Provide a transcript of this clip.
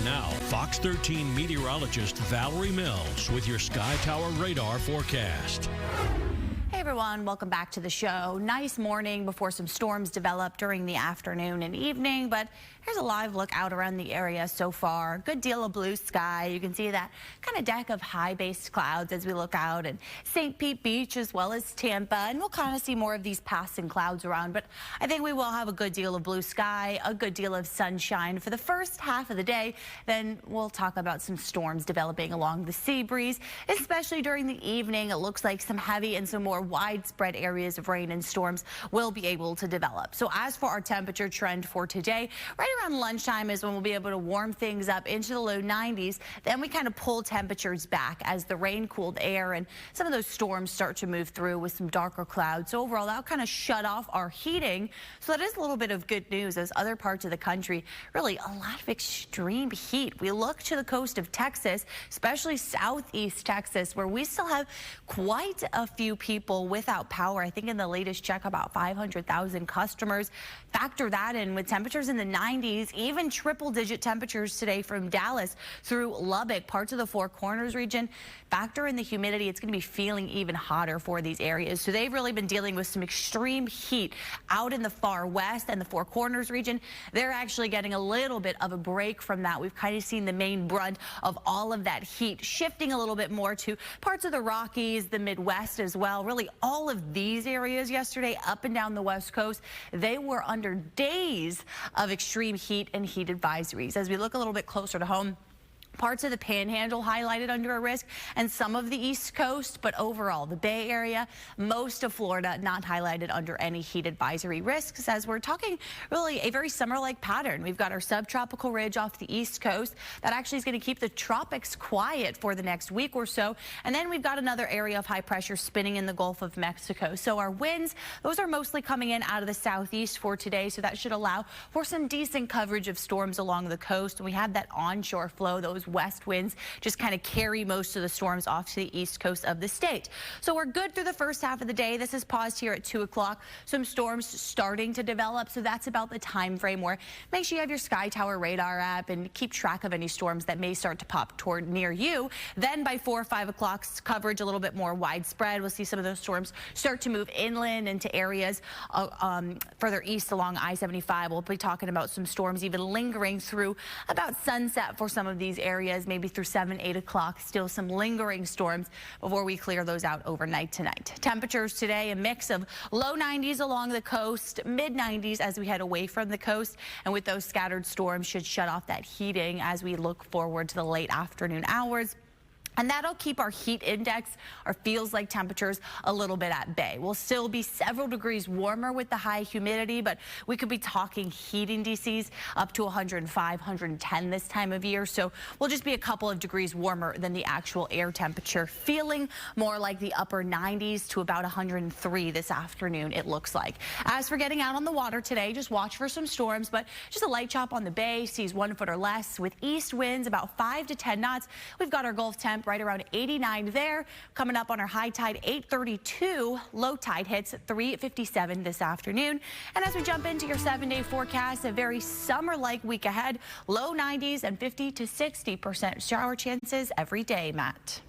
Now, Fox 13 meteorologist Valerie Mills with your Sky Tower radar forecast. Hey everyone, welcome back to the show. Nice morning before some storms develop during the afternoon and evening, but here's a live look out around the area so far. Good deal of blue sky. You can see that kind of deck of high-based clouds as we look out at St. Pete Beach as well as Tampa, and we'll kind of see more of these passing clouds around, but I think we will have a good deal of blue sky, a good deal of sunshine for the first half of the day. Then we'll talk about some storms developing along the sea breeze, especially during the evening. It looks like some heavy and some more widespread areas of rain and storms will be able to develop. So as for our temperature trend for today, right around lunchtime is when we'll be able to warm things up into the low 90s. Then we kind of pull temperatures back as the rain cooled air and some of those storms start to move through with some darker clouds. So overall, that'll kind of shut off our heating. So that is a little bit of good news as other parts of the country, really a lot of extreme heat. We look to the coast of Texas, especially southeast Texas, where we still have quite a few people without power. I think in the latest check, about 500,000 customers. Factor that in with temperatures in the 90s, even triple-digit temperatures today from Dallas through Lubbock, parts of the Four Corners region. Factor in the humidity, it's going to be feeling even hotter for these areas. So they've really been dealing with some extreme heat out in the far west and the Four Corners region. They're actually getting a little bit of a break from that. We've kind of seen the main brunt of all of that heat shifting a little bit more to parts of the Rockies, the Midwest as well. Really all of these areas yesterday up and down the West Coast, they were under days of extreme heat and heat advisories. As we look a little bit closer to home, parts of the Panhandle highlighted under a risk and some of the East Coast, but overall the Bay Area, most of Florida not highlighted under any heat advisory risks, as we're talking really a very summer-like pattern. We've got our subtropical ridge off the East Coast that actually is going to keep the tropics quiet for the next week or so, and then we've got another area of high pressure spinning in the Gulf of Mexico. So our winds, those are mostly coming in out of the southeast for today, so that should allow for some decent coverage of storms along the coast. And we have that onshore flow, those west winds just kind of carry most of the storms off to the east coast of the state. So we're good through the first half of the day. This is paused here at 2 o'clock. Some storms starting to develop, so that's about the time frame where make sure you have your Sky Tower radar app and keep track of any storms that may start to pop toward near you. Then by 4 or 5 o'clock, coverage a little bit more widespread. We'll see some of those storms start to move inland into areas further east along I-75. We'll be talking about some storms even lingering through about sunset for some of these areas, maybe through 7, 8 o'clock. Still some lingering storms before we clear those out overnight tonight. Temperatures today, a mix of low 90s along the coast, mid 90s as we head away from the coast. And with those scattered storms should shut off that heating as we look forward to the late afternoon hours. And that'll keep our heat index, our feels like temperatures, a little bit at bay. We'll still be several degrees warmer with the high humidity, but we could be talking heat indices up to 105, 110 this time of year. So we'll just be a couple of degrees warmer than the actual air temperature, feeling more like the upper 90s to about 103 this afternoon, it looks like. As for getting out on the water today, just watch for some storms, but just a light chop on the bay, seas 1 foot or less with east winds about 5 to 10 knots. We've got our Gulf temp right around 89 there. Coming up on our high tide, 8:32. Low tide hits 3:57 this afternoon. And as we jump into your 7-day forecast, a very summer-like week ahead. Low 90s and 50 to 60% shower chances every day, Matt.